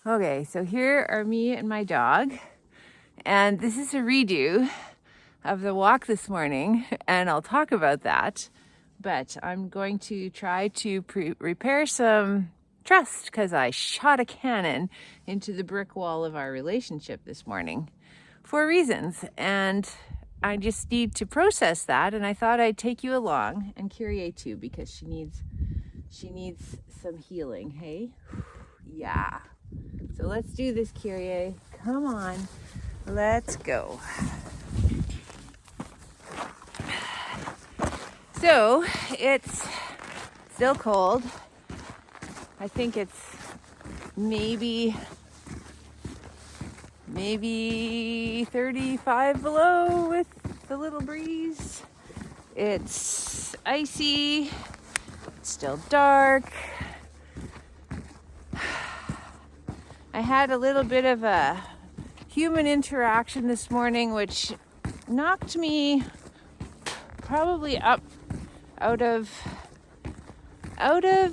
Okay, so here are me and my dog, and this is a redo of the walk this morning, and I'll talk about that. But I'm going to try to repair some trust because I shot a cannon into the brick wall of our relationship this morning for reasons, and I just need to process that. And I thought I'd take you along, and Kyrie too, because she needs some healing. Hey, yeah. So let's do this, Kyrie. Come on, let's go. So it's still cold. I think it's maybe 35 below with the little breeze. It's icy. It's still dark. I had a little bit of a human interaction this morning, which knocked me probably up out of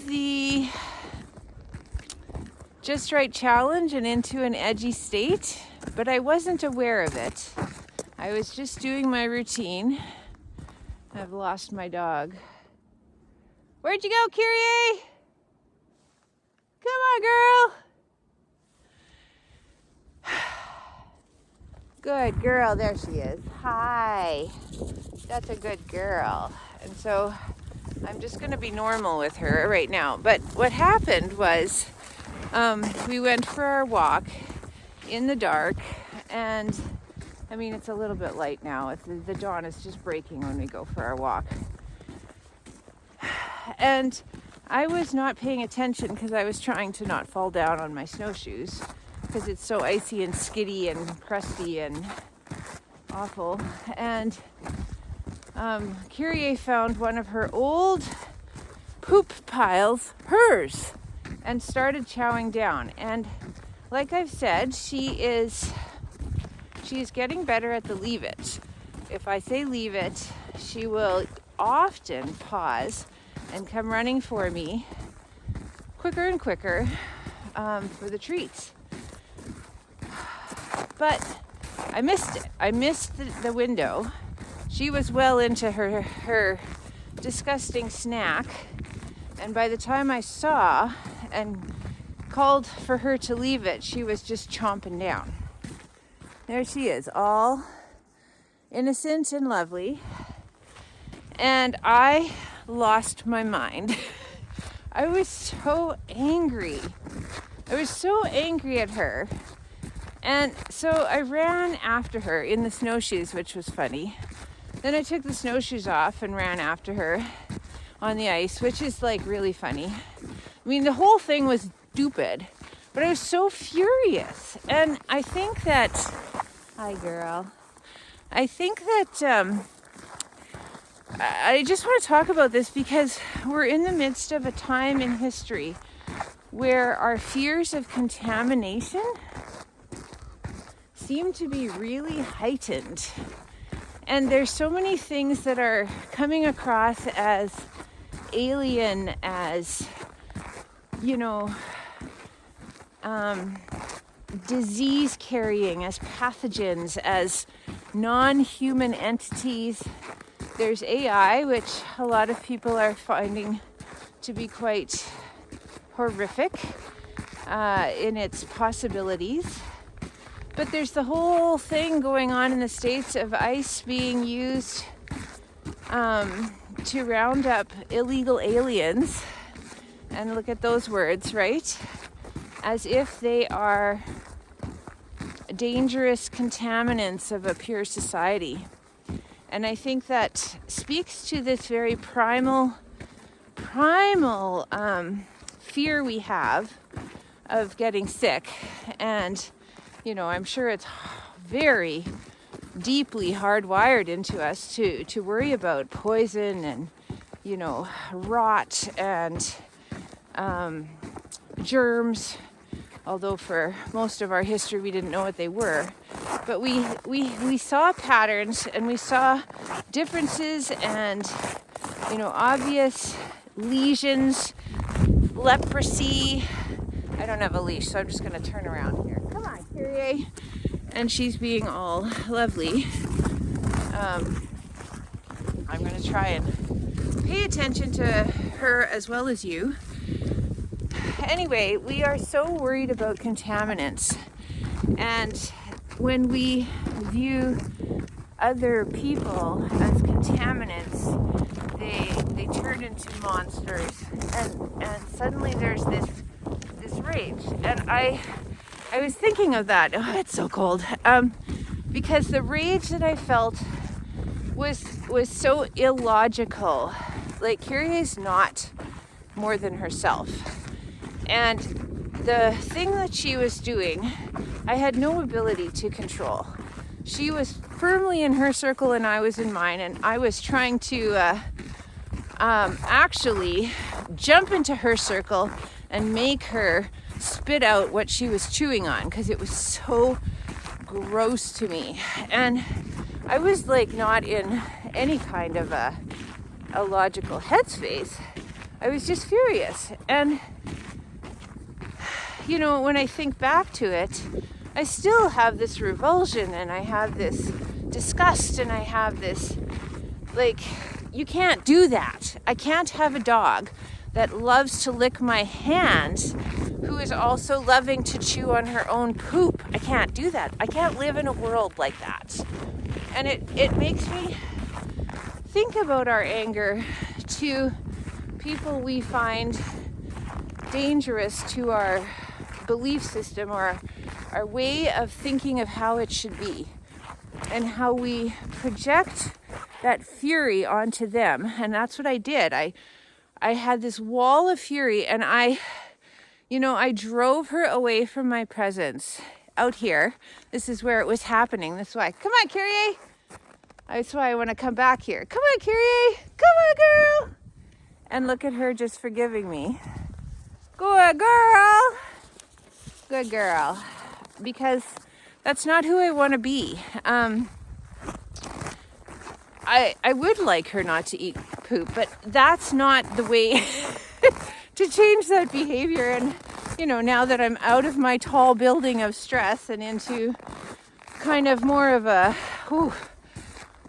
the just right challenge and into an edgy state, but I wasn't aware of it. I was just doing my routine. I've lost my dog. Where'd you go, Kyrie? Come on, girl. Good girl, there she is. Hi. That's a good girl. And so I'm just going to be normal with her right now. But what happened was we went for our walk in the dark, and I mean, it's a little bit light now. The dawn is just breaking when we go for our walk. And I was not paying attention because I was trying to not fall down on my snowshoes because it's so icy and skiddy and crusty and awful. And Kyrie found one of her old poop piles, hers, and started chowing down. And like I've said, she is getting better at the leave it. If I say leave it, she will often pause and come running for me quicker and quicker for the treats. But I missed it. I missed the window. She was well into her disgusting snack. And by the time I saw and called for her to leave it, she was just chomping down. There she is, all innocent and lovely. And I lost my mind. I was so angry. I was so angry at her. And so I ran after her in the snowshoes, which was funny. Then I took the snowshoes off and ran after her on the ice, which is like really funny. I mean, the whole thing was stupid, but I was so furious. And I think that, hi girl, I think that I just want to talk about this because we're in the midst of a time in history where our fears of contamination seem to be really heightened. And there's so many things that are coming across as alien, as, you know, disease carrying, as pathogens, as non-human entities. There's AI, which a lot of people are finding to be quite horrific in its possibilities. But there's the whole thing going on in the States of ice being used to round up illegal aliens. And look at those words, right? As if they are dangerous contaminants of a pure society. And I think that speaks to this very primal fear we have of getting sick. And, you know, I'm sure it's very deeply hardwired into us to worry about poison and, you know, rot and germs. Although for most of our history we didn't know what they were. But we saw patterns and we saw differences and, you know, obvious lesions, leprosy, I don't have a leash, so I'm just going to turn around here. Come on, Kyrie. And she's being all lovely. I'm going to try and pay attention to her as well as you. Anyway, we are so worried about contaminants. And when we view other people as contaminants, they turn into monsters. And suddenly there's this rage. And I was thinking of that. Oh, it's so cold. Because the rage that I felt was so illogical. Like, Kyrie's not more than herself. And the thing that she was doing, I had no ability to control. She was firmly in her circle and I was in mine, and I was trying to actually jump into her circle and make her spit out what she was chewing on, because it was so gross to me. And I was like not in any kind of a logical headspace. I was just furious. And you know, when I think back to it, I still have this revulsion and I have this disgust and I have this, like, you can't do that. I can't have a dog that loves to lick my hand who is also loving to chew on her own poop. I can't do that. I can't live in a world like that. And it makes me think about our anger to people we find dangerous to our belief system or our way of thinking of how it should be, and how we project that fury onto them. And that's what I did. I had this wall of fury, and I drove her away from my presence out here. This is where it was happening. This is why. Come on, Kyrie. That's why I want to come back here. Come on, Kyrie. Come on, girl. And look at her just forgiving me. Good girl. Good girl. Because that's not who I want to be. I would like her not to eat poop, but that's not the way to change that behavior. And, you know, now that I'm out of my tall building of stress and into kind of more of a,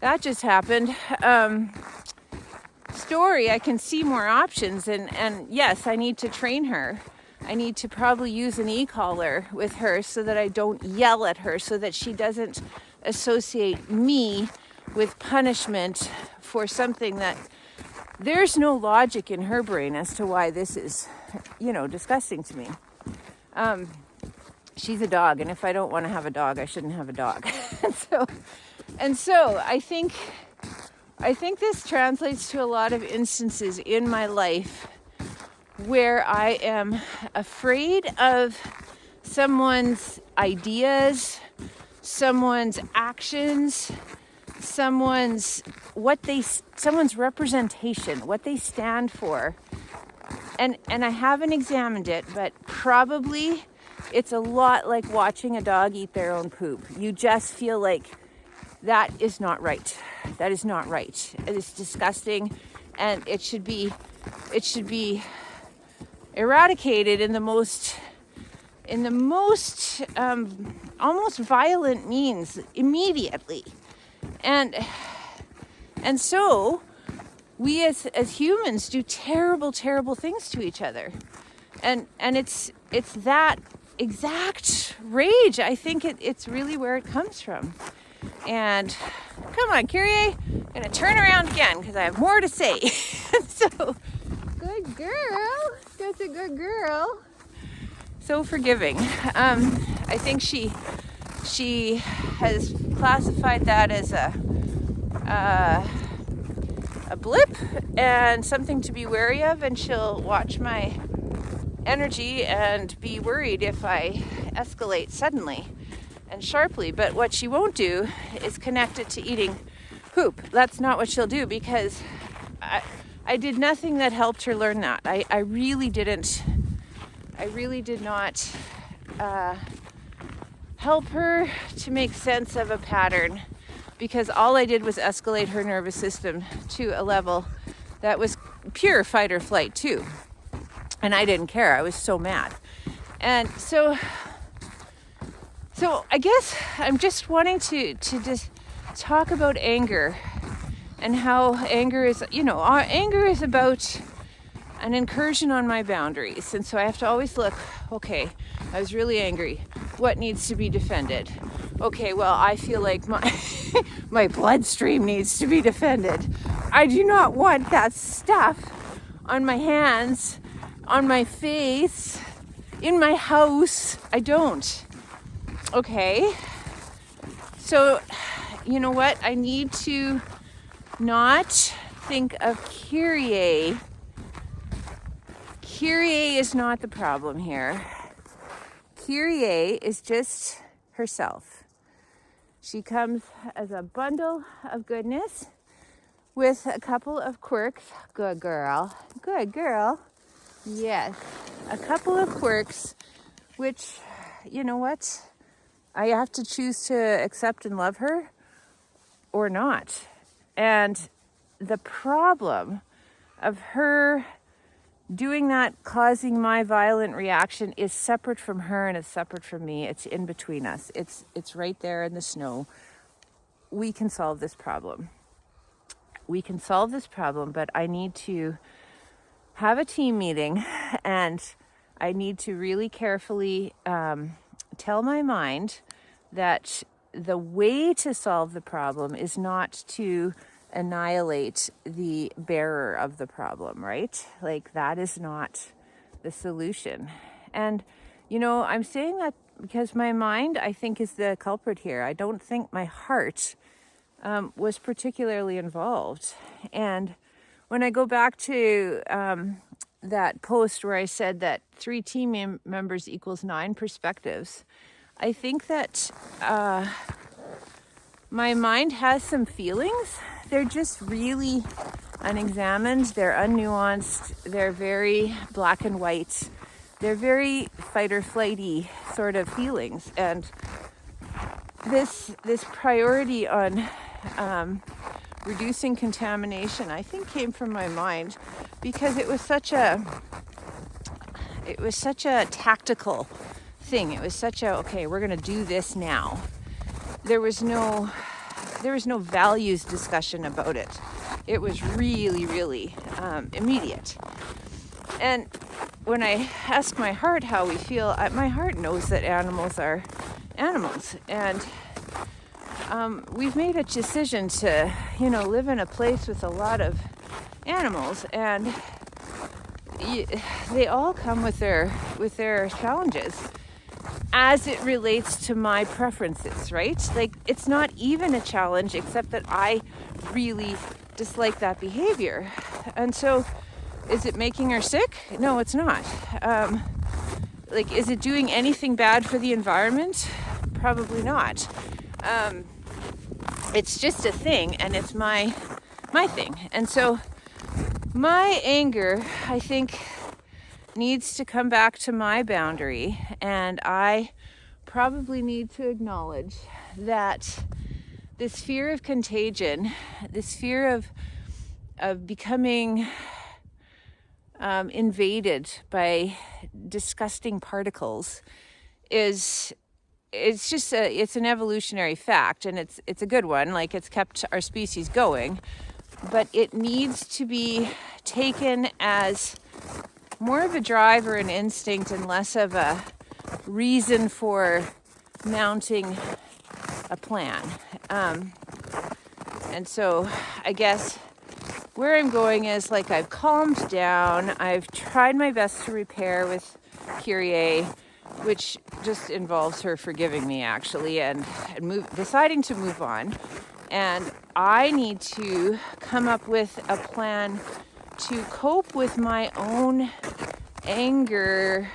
that just happened, story, I can see more options. And yes, I need to train her. I need to probably use an e-collar with her so that I don't yell at her, so that she doesn't associate me with punishment for something that there's no logic in her brain as to why this is, you know, disgusting to me. She's a dog, and if I don't want to have a dog, I shouldn't have a dog. and so I think this translates to a lot of instances in my life where I am afraid of someone's ideas, someone's actions, someone's representation, what they stand for. And I haven't examined it, but probably it's a lot like watching a dog eat their own poop. You just feel like that is not right. That is not right. It is disgusting, and it should be eradicated in the most almost violent means immediately. And so we as humans do terrible things to each other. And it's that exact rage. I think it's really where it comes from. And come on, Kyrie, I'm gonna turn around again because I have more to say. So, good girl. That's a good girl. So forgiving. I think she has classified that as a blip and something to be wary of, and she'll watch my energy and be worried if I escalate suddenly and sharply. But what she won't do is connect it to eating poop. That's not what she'll do, because I did nothing that helped her learn that. I really did not help her to make sense of a pattern, because all I did was escalate her nervous system to a level that was pure fight or flight too. And I didn't care. I was so mad. And so I guess I'm just wanting to just talk about anger and how anger is, anger is about an incursion on my boundaries. And so I have to always look, okay, I was really angry. What needs to be defended? Okay, well, I feel like my bloodstream needs to be defended. I do not want that stuff on my hands, on my face, in my house. I don't. Okay. So, you know what? I need to not think of Kyrie. Kyrie is not the problem here. Kyrie is just herself. She comes as a bundle of goodness with a couple of quirks. Good girl. Good girl. Yes. A couple of quirks, which, you know what? I have to choose to accept and love her or not. And the problem of her doing that, causing my violent reaction, is separate from her and it's separate from me. It's in between us. It's right there in the snow. We can solve this problem. We can solve this problem, but I need to have a team meeting and I need to really carefully tell my mind that the way to solve the problem is not to annihilate the bearer of the problem, right? Like, that is not the solution. And, I'm saying that because my mind, I think, is the culprit here. I don't think my heart was particularly involved. And when I go back to that post where I said that 3 team members equals 9 perspectives, I think that my mind has some feelings. They're just really unexamined. They're unnuanced. They're very black and white. They're very fight or flighty sort of feelings. And this priority on reducing contamination, I think, came from my mind because it was such a tactical thing. It was such a, okay, we're going to do this now. There was no values discussion about it. It was really, really immediate. And when I ask my heart how we feel, my heart knows that animals are animals. And we've made a decision to, live in a place with a lot of animals, and they all come with their challenges as it relates to my preferences, right? Like, it's not even a challenge except that I really dislike that behavior. And so, is it making her sick? No, it's not. Is it doing anything bad for the environment? Probably not. It's just a thing, and it's my thing. And so my anger, I think, needs to come back to my boundary, and I probably need to acknowledge that this fear of contagion, this fear of becoming invaded by disgusting particles it's an evolutionary fact, and it's a good one. Like, it's kept our species going, but it needs to be taken as more of a drive or an instinct and less of a reason for mounting a plan. And so I guess where I'm going is, like, I've calmed down. I've tried my best to repair with Kyrie, which just involves her forgiving me, actually, and deciding to move on. And I need to come up with a plan to cope with my own anger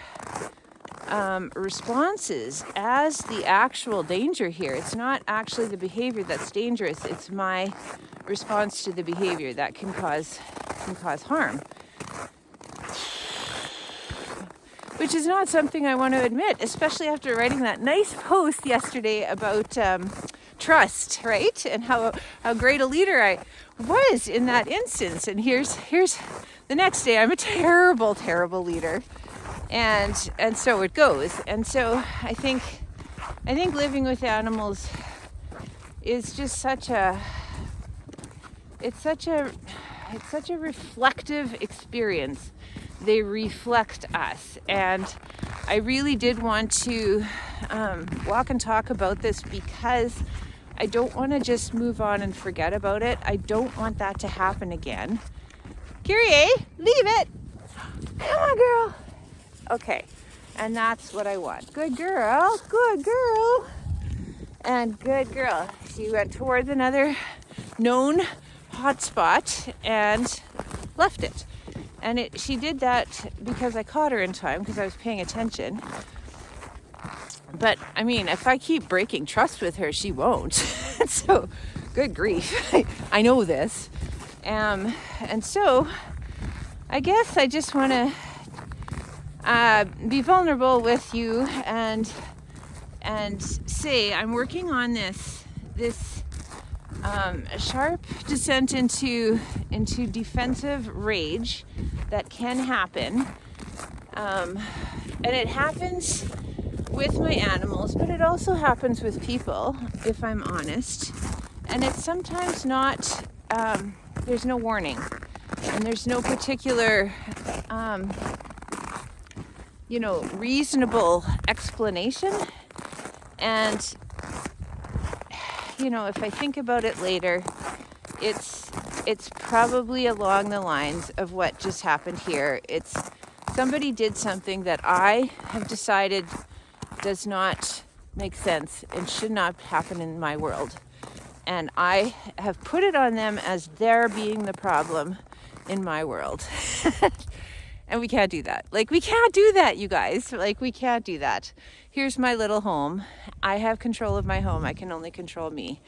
responses as the actual danger here. It's not actually the behavior that's dangerous. It's my response to the behavior that can cause harm. Which is not something I want to admit, especially after writing that nice post yesterday about trust, right? And how great a leader I was in that instance. And here's the next day, I'm a terrible, terrible leader. and so it goes. And so I think living with animals is just such a reflective experience. They reflect us, and I really did want to walk and talk about this because I don't want to just move on and forget about it. I don't want that to happen again. Kyrie, leave it. Come on, girl. Okay, and that's what I want. Good girl, good girl, and good girl. She went towards another known hotspot and left it. And she did that because I caught her in time because I was paying attention. But I mean, if I keep breaking trust with her, she won't. So, good grief. I know this. And so, I guess I just want to be vulnerable with you and say I'm working on this sharp descent into defensive rage that can happen, and it happens with my animals, but it also happens with people, if I'm honest. And it's sometimes not, there's no warning, and there's no particular reasonable explanation. And if I think about it later, it's probably along the lines of what just happened here. It's somebody did something that I have decided does not make sense and should not happen in my world. And I have put it on them as their being the problem in my world. And we can't do that. We can't do that, you guys. We can't do that. Here's my little home. I have control of my home. I can only control me.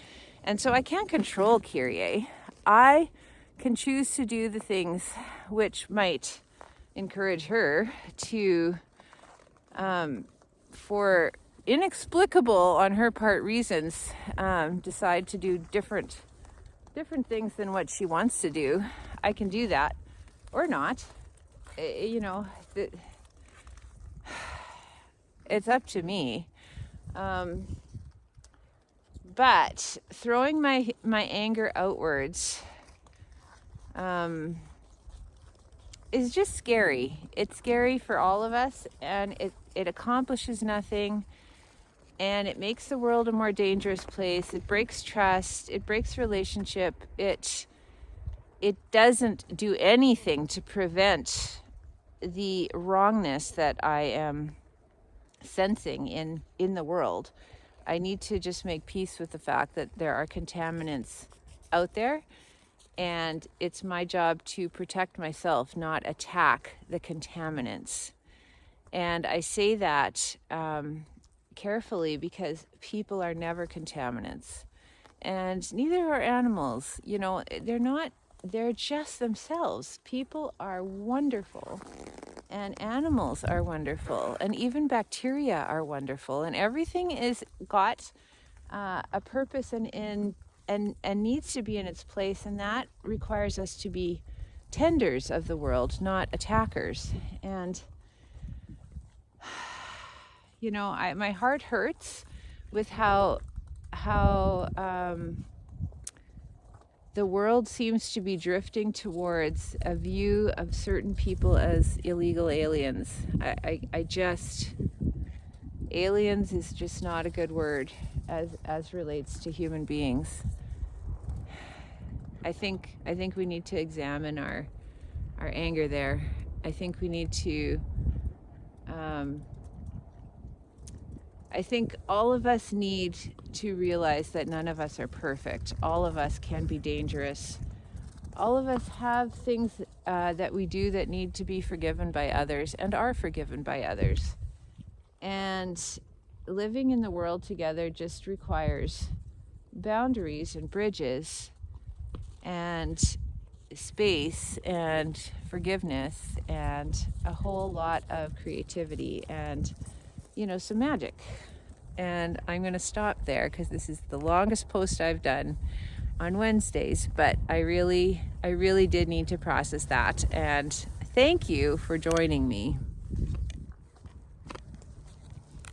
And so I can't control Kyrie. I can choose to do the things which might encourage her to, for inexplicable on her part reasons, decide to do different things than what she wants to do. I can do that or not. It's up to me. But throwing my anger outwards is just scary. It's scary for all of us, and it accomplishes nothing, and it makes the world a more dangerous place. It breaks trust. It breaks relationship. It doesn't do anything to prevent the wrongness that I am sensing in the world. I need to just make peace with the fact that there are contaminants out there, and it's my job to protect myself, not attack the contaminants. And I say that carefully because people are never contaminants, and neither are animals. They're just themselves. People are wonderful, and animals are wonderful, and even bacteria are wonderful, and everything is got a purpose and needs to be in its place, and that requires us to be tenders of the world, not attackers. And my heart hurts with how the world seems to be drifting towards a view of certain people as illegal aliens. Aliens is just not a good word as relates to human beings. I think we need to examine our anger there. I think we need to I think all of us need to realize that none of us are perfect. All of us can be dangerous. All of us have things that we do that need to be forgiven by others and are forgiven by others. And living in the world together just requires boundaries and bridges and space and forgiveness and a whole lot of creativity and some magic. And I'm going to stop there because this is the longest post I've done on Wednesdays, but I really did need to process that. And thank you for joining me.